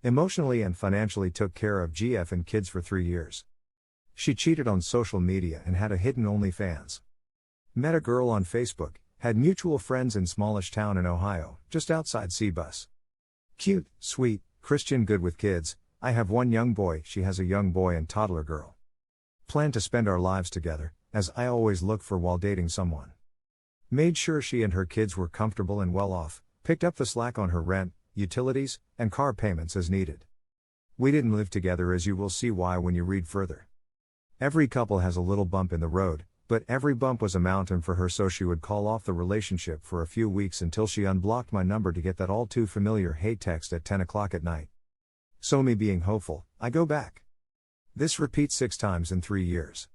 Emotionally and financially took care of GF and kids for 3 years. She cheated on social media and had a hidden OnlyFans. Met a girl on Facebook, had mutual friends in smallish town in Ohio, just outside Cbus. Cute, sweet, Christian, good with kids. I have one young boy, she has a young boy and toddler girl. Plan to spend our lives together, as I always look for while dating someone. Made sure she and her kids were comfortable and well off, picked up the slack on her rent, utilities, and car payments as needed. We didn't live together, as you will see why when you read further. Every couple has a little bump in the road, but every bump was a mountain for her, so she would call off the relationship for a few weeks until she unblocked my number to get that all too familiar hate text at 10 o'clock at night. So me being hopeful, I go back. This repeats 6 times in 3 years.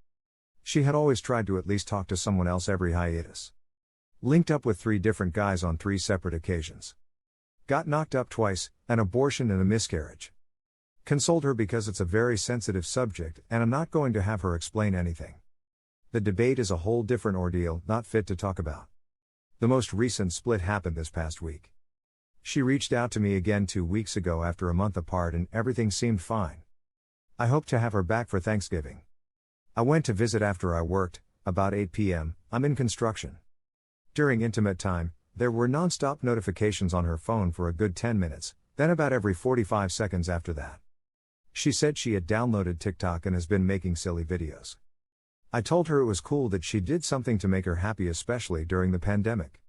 She had always tried to at least talk to someone else every hiatus. Linked up with 3 different guys on 3 separate occasions. Got knocked up twice, an abortion and a miscarriage. Consoled her because it's a very sensitive subject and I'm not going to have her explain anything. The debate is a whole different ordeal, not fit to talk about. The most recent split happened this past week. She reached out to me again 2 weeks ago after a month apart and everything seemed fine. I hope to have her back for Thanksgiving. I went to visit after I worked, about 8 p.m., I'm in construction. During intimate time, there were non-stop notifications on her phone for a good 10 minutes, then about every 45 seconds after that. She said she had downloaded TikTok and has been making silly videos. I told her it was cool that she did something to make her happy, especially during the pandemic.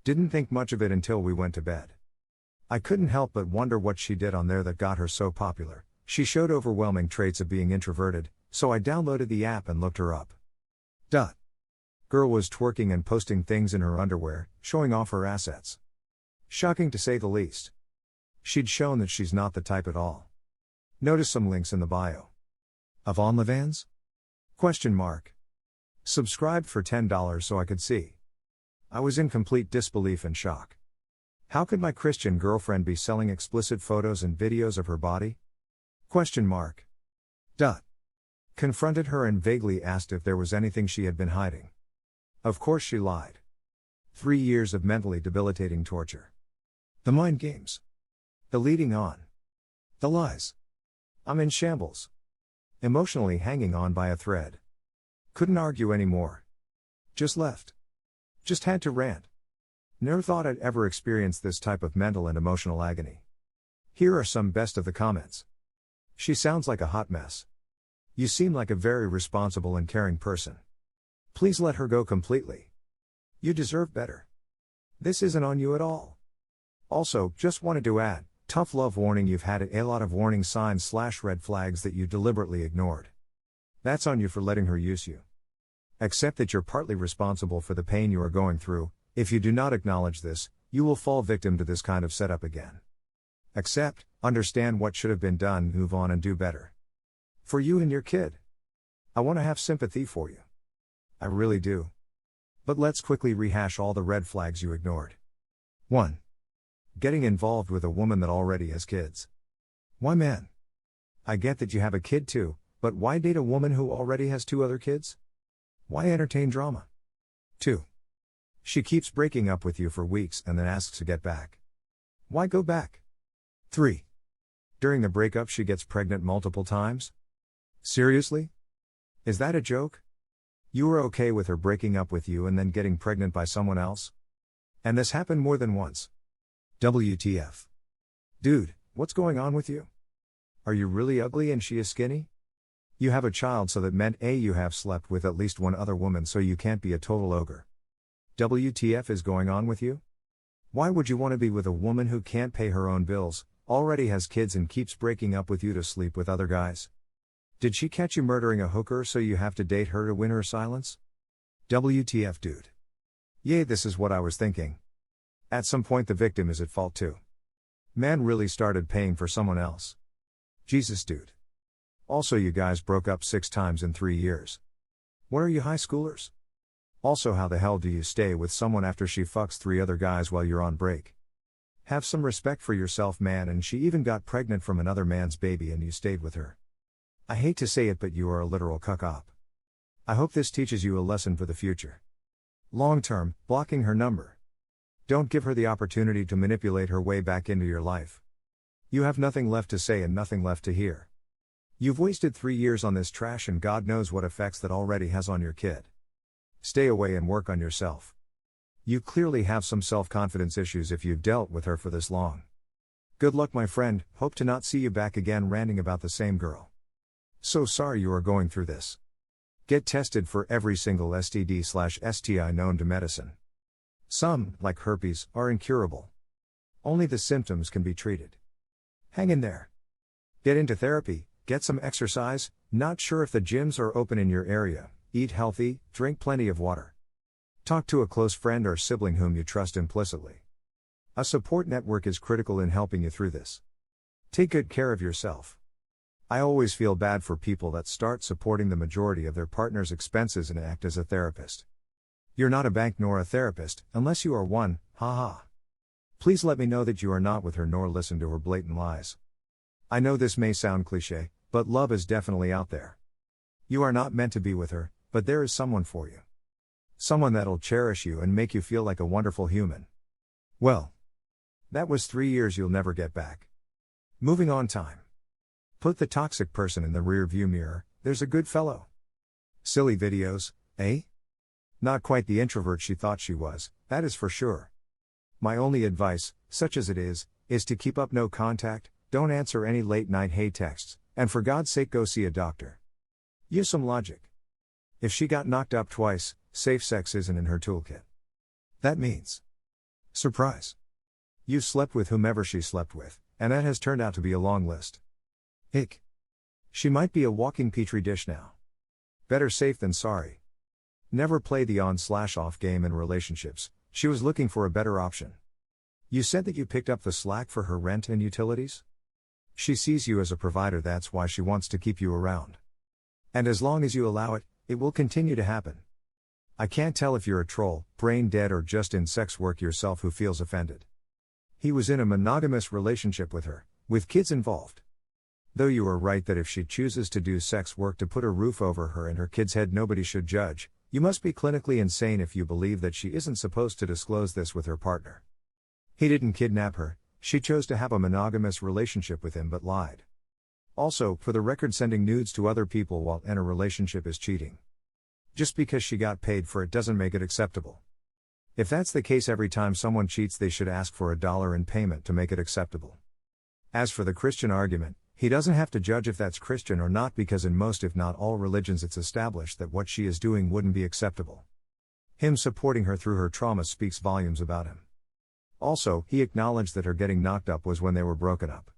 Didn't think much of it until we went to bed. I couldn't help but wonder what she did on there that got her so popular. She showed overwhelming traits of being introverted, so I downloaded the app and looked her up. Girl was twerking and posting things in her underwear, showing off her assets. Shocking to say the least. She'd shown that she's not the type at all. Notice some links in the bio. Of OnlyFans? ? Subscribed for $10 so I could see. I was in complete disbelief and shock. How could my Christian girlfriend be selling explicit photos and videos of her body? ? Confronted her and vaguely asked if there was anything she had been hiding. Of course she lied. 3 years of mentally debilitating torture. The mind games. The leading on. The lies. I'm in shambles. Emotionally hanging on by a thread. Couldn't argue anymore. Just left. Just had to rant. Never thought I'd ever experience this type of mental and emotional agony. Here are some best of the comments. She sounds like a hot mess. You seem like a very responsible and caring person. Please let her go completely. You deserve better. This isn't on you at all. Also, just wanted to add, tough love warning, you've had a lot of warning signs / red flags that you deliberately ignored. That's on you for letting her use you. Accept that you're partly responsible for the pain you are going through. If you do not acknowledge this, you will fall victim to this kind of setup again. Accept, understand what should have been done, move on and do better. For you and your kid. I want to have sympathy for you. I really do. But let's quickly rehash all the red flags you ignored. 1. Getting involved with a woman that already has kids. Why, man? I get that you have a kid too, but why date a woman who already has 2 other kids? Why entertain drama? 2. She keeps breaking up with you for weeks and then asks to get back. Why go back? 3. During the breakup she gets pregnant multiple times? Seriously? Is that a joke? You were okay with her breaking up with you and then getting pregnant by someone else? And this happened more than once. WTF. Dude, what's going on with you? Are you really ugly and she is skinny? You have a child, so that meant A, you have slept with at least one other woman, so you can't be a total ogre. WTF is going on with you? Why would you want to be with a woman who can't pay her own bills, already has kids and keeps breaking up with you to sleep with other guys? Did she catch you murdering a hooker so you have to date her to win her silence? WTF, dude. Yay, this is what I was thinking. At some point the victim is at fault too. Man really started paying for someone else. Jesus, dude. Also, you guys broke up 6 times in 3 years. What are you, high schoolers? Also, how the hell do you stay with someone after she fucks 3 other guys while you're on break? Have some respect for yourself, man, and she even got pregnant from another man's baby and you stayed with her. I hate to say it, but you are a literal cuck-op. I hope this teaches you a lesson for the future. Long term, blocking her number. Don't give her the opportunity to manipulate her way back into your life. You have nothing left to say and nothing left to hear. You've wasted 3 years on this trash and God knows what effects that already has on your kid. Stay away and work on yourself. You clearly have some self-confidence issues if you've dealt with her for this long. Good luck, my friend, hope to not see you back again ranting about the same girl. So sorry you are going through this. Get tested for every single STD/STI known to medicine. Some, like herpes, are incurable. Only the symptoms can be treated. Hang in there. Get into therapy, get some exercise, not sure if the gyms are open in your area, eat healthy, drink plenty of water. Talk to a close friend or sibling whom you trust implicitly. A support network is critical in helping you through this. Take good care of yourself. I always feel bad for people that start supporting the majority of their partner's expenses and act as a therapist. You're not a bank nor a therapist, unless you are one, haha. Please let me know that you are not with her nor listen to her blatant lies. I know this may sound cliché, but love is definitely out there. You are not meant to be with her, but there is someone for you. Someone that'll cherish you and make you feel like a wonderful human. Well, that was 3 years you'll never get back. Moving on time. Put the toxic person in the rear view mirror, there's a good fellow. Silly videos, eh? Not quite the introvert she thought she was, that is for sure. My only advice, such as it is to keep up no contact, don't answer any late night hate texts, and for God's sake go see a doctor. Use some logic. If she got knocked up twice, safe sex isn't in her toolkit. That means surprise. You slept with whomever she slept with, and that has turned out to be a long list. Ick. She might be a walking petri dish now. Better safe than sorry. Never play the on/off game in relationships, she was looking for a better option. You said that you picked up the slack for her rent and utilities? She sees you as a provider, that's why she wants to keep you around. And as long as you allow it, it will continue to happen. I can't tell if you're a troll, brain dead, or just in sex work yourself who feels offended. He was in a monogamous relationship with her, with kids involved. Though you are right that if she chooses to do sex work to put a roof over her and her kids' head, nobody should judge. You must be clinically insane if you believe that she isn't supposed to disclose this with her partner. He didn't kidnap her, she chose to have a monogamous relationship with him but lied. Also, for the record, sending nudes to other people while in a relationship is cheating. Just because she got paid for it doesn't make it acceptable. If that's the case, every time someone cheats they should ask for $1 in payment to make it acceptable. As for the Christian argument, he doesn't have to judge if that's Christian or not, because in most if not all religions it's established that what she is doing wouldn't be acceptable. Him supporting her through her trauma speaks volumes about him. Also, he acknowledged that her getting knocked up was when they were broken up.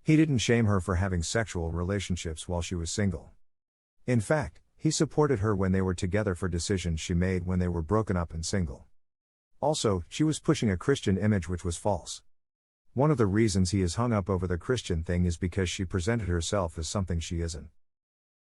He didn't shame her for having sexual relationships while she was single. In fact, he supported her when they were together for decisions she made when they were broken up and single. Also, she was pushing a Christian image which was false. One of the reasons he is hung up over the Christian thing is because she presented herself as something she isn't.